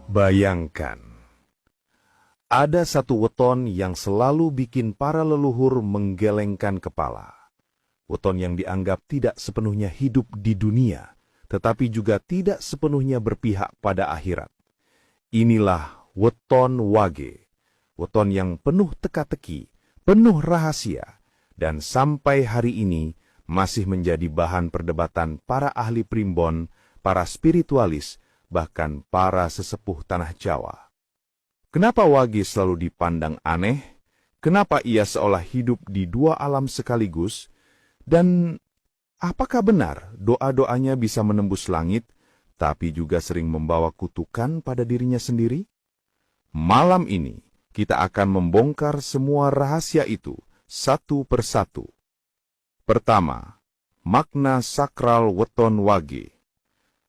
Bayangkan, ada satu weton yang selalu bikin para leluhur menggelengkan kepala. Weton yang dianggap tidak sepenuhnya hidup di dunia, tetapi juga tidak sepenuhnya berpihak pada akhirat. Inilah weton Wage, weton yang penuh teka-teki, penuh rahasia, dan sampai hari ini masih menjadi bahan perdebatan para ahli primbon, para spiritualis, bahkan para sesepuh tanah Jawa. Kenapa Wage selalu dipandang aneh? Kenapa ia seolah hidup di dua alam sekaligus? Dan apakah benar doa-doanya bisa menembus langit, tapi juga sering membawa kutukan pada dirinya sendiri? Malam ini, kita akan membongkar semua rahasia itu, satu persatu. Pertama, makna sakral weton Wage.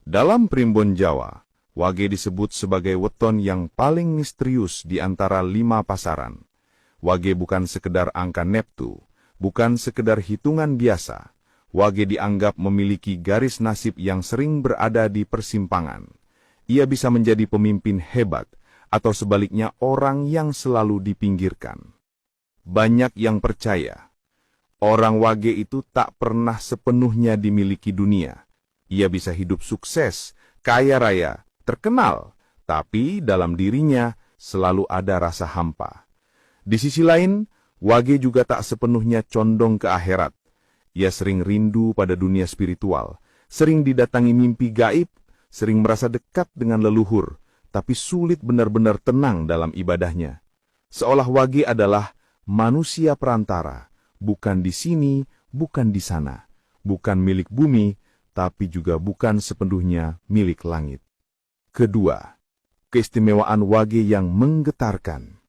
Dalam primbon Jawa, Wage disebut sebagai weton yang paling misterius di antara 5 pasaran. Wage bukan sekedar angka neptu, bukan sekedar hitungan biasa. Wage dianggap memiliki garis nasib yang sering berada di persimpangan. Ia bisa menjadi pemimpin hebat, atau sebaliknya orang yang selalu dipinggirkan. Banyak yang percaya, orang Wage itu tak pernah sepenuhnya dimiliki dunia. Ia bisa hidup sukses, kaya raya, terkenal, tapi dalam dirinya selalu ada rasa hampa. Di sisi lain, Wage juga tak sepenuhnya condong ke akhirat. Ia sering rindu pada dunia spiritual, sering didatangi mimpi gaib, sering merasa dekat dengan leluhur, tapi sulit benar-benar tenang dalam ibadahnya. Seolah Wage adalah manusia perantara, bukan di sini, bukan di sana, bukan milik bumi, tapi juga bukan sepenuhnya milik langit. Kedua, keistimewaan Wage yang menggetarkan.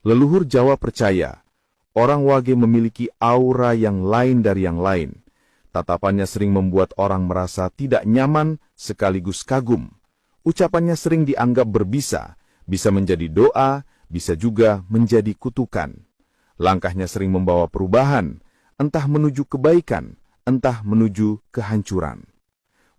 Leluhur Jawa percaya, orang Wage memiliki aura yang lain dari yang lain. Tatapannya sering membuat orang merasa tidak nyaman sekaligus kagum. Ucapannya sering dianggap berbisa, bisa menjadi doa, bisa juga menjadi kutukan. Langkahnya sering membawa perubahan, entah menuju kebaikan, entah menuju kehancuran.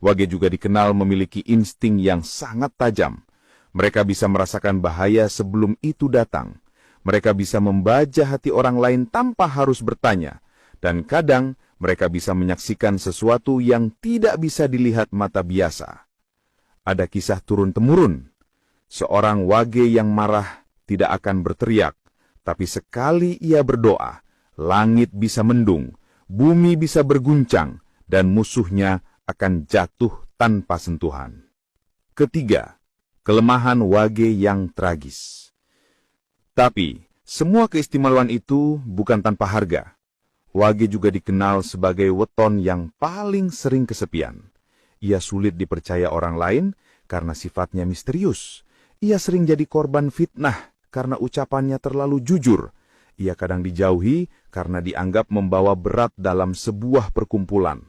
Wage juga dikenal memiliki insting yang sangat tajam. Mereka bisa merasakan bahaya sebelum itu datang. Mereka bisa membaca hati orang lain tanpa harus bertanya. Dan kadang mereka bisa menyaksikan sesuatu yang tidak bisa dilihat mata biasa. Ada kisah turun-temurun. Seorang Wage yang marah tidak akan berteriak, tapi sekali ia berdoa, langit bisa mendung, bumi bisa berguncang, dan musuhnya akan jatuh tanpa sentuhan. Ketiga, kelemahan Wage yang tragis. Tapi, semua keistimewaan itu bukan tanpa harga. Wage juga dikenal sebagai weton yang paling sering kesepian. Ia sulit dipercaya orang lain karena sifatnya misterius. Ia sering jadi korban fitnah karena ucapannya terlalu jujur. Ia kadang dijauhi karena dianggap membawa berat dalam sebuah perkumpulan.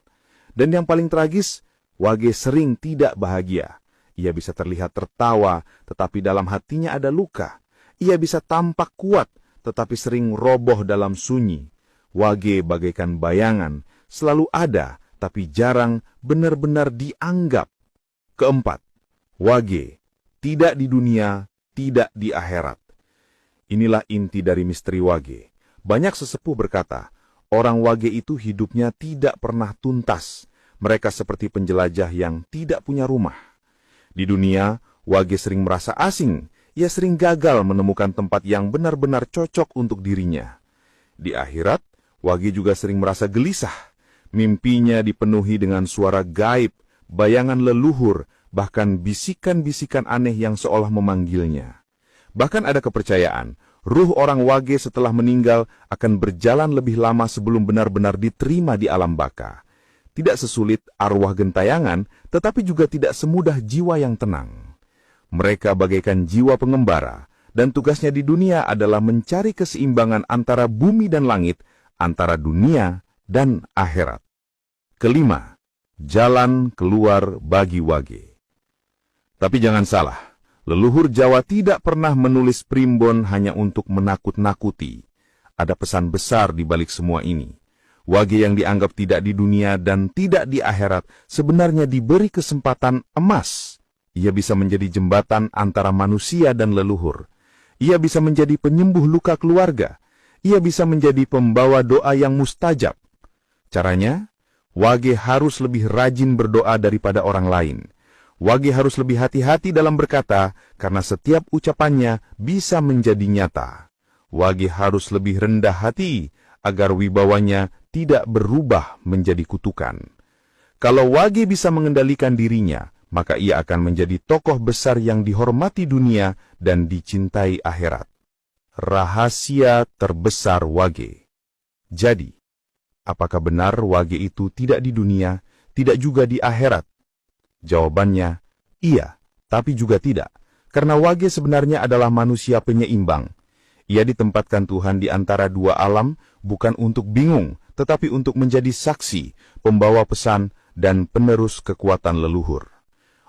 Dan yang paling tragis, Wage sering tidak bahagia. Ia bisa terlihat tertawa, tetapi dalam hatinya ada luka. Ia bisa tampak kuat, tetapi sering roboh dalam sunyi. Wage bagaikan bayangan, selalu ada, tapi jarang benar-benar dianggap. Keempat, Wage tidak di dunia, tidak di akhirat. Inilah inti dari misteri Wage. Banyak sesepuh berkata, orang Wage itu hidupnya tidak pernah tuntas. Mereka seperti penjelajah yang tidak punya rumah. Di dunia, Wage sering merasa asing. Ia sering gagal menemukan tempat yang benar-benar cocok untuk dirinya. Di akhirat, Wage juga sering merasa gelisah. Mimpinya dipenuhi dengan suara gaib, bayangan leluhur, bahkan bisikan-bisikan aneh yang seolah memanggilnya. Bahkan ada kepercayaan, ruh orang Wage setelah meninggal akan berjalan lebih lama sebelum benar-benar diterima di alam baka. Tidak sesulit arwah gentayangan, tetapi juga tidak semudah jiwa yang tenang. Mereka bagaikan jiwa pengembara, dan tugasnya di dunia adalah mencari keseimbangan antara bumi dan langit, antara dunia dan akhirat. Kelima, jalan keluar bagi Wage. Tapi jangan salah, leluhur Jawa tidak pernah menulis primbon hanya untuk menakut-nakuti. Ada pesan besar di balik semua ini. Wage yang dianggap tidak di dunia dan tidak di akhirat sebenarnya diberi kesempatan emas Ia bisa menjadi jembatan antara manusia dan leluhur. Ia bisa menjadi penyembuh luka keluarga. Ia bisa menjadi pembawa doa yang mustajab. Caranya, Wage harus lebih rajin berdoa daripada orang lain. Wage harus lebih hati-hati dalam berkata, karena setiap ucapannya bisa menjadi nyata. Wage harus lebih rendah hati, agar wibawanya tidak berubah menjadi kutukan. Kalau Wage bisa mengendalikan dirinya, maka ia akan menjadi tokoh besar yang dihormati dunia dan dicintai akhirat. Rahasia terbesar Wage. Jadi, apakah benar Wage itu tidak di dunia, tidak juga di akhirat? Jawabannya, iya, tapi juga tidak. Karena Wage sebenarnya adalah manusia penyeimbang. Ia ditempatkan Tuhan di antara dua alam, bukan untuk bingung, tetapi untuk menjadi saksi, pembawa pesan, dan penerus kekuatan leluhur.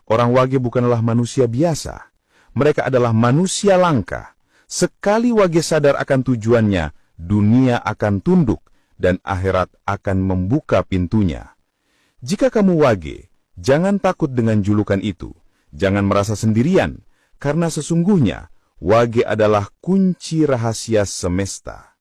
Orang Wage bukanlah manusia biasa. Mereka adalah manusia langka. Sekali Wage sadar akan tujuannya, dunia akan tunduk dan akhirat akan membuka pintunya. Jika kamu Wage, jangan takut dengan julukan itu. Jangan merasa sendirian, karena sesungguhnya Wage adalah kunci rahasia semesta.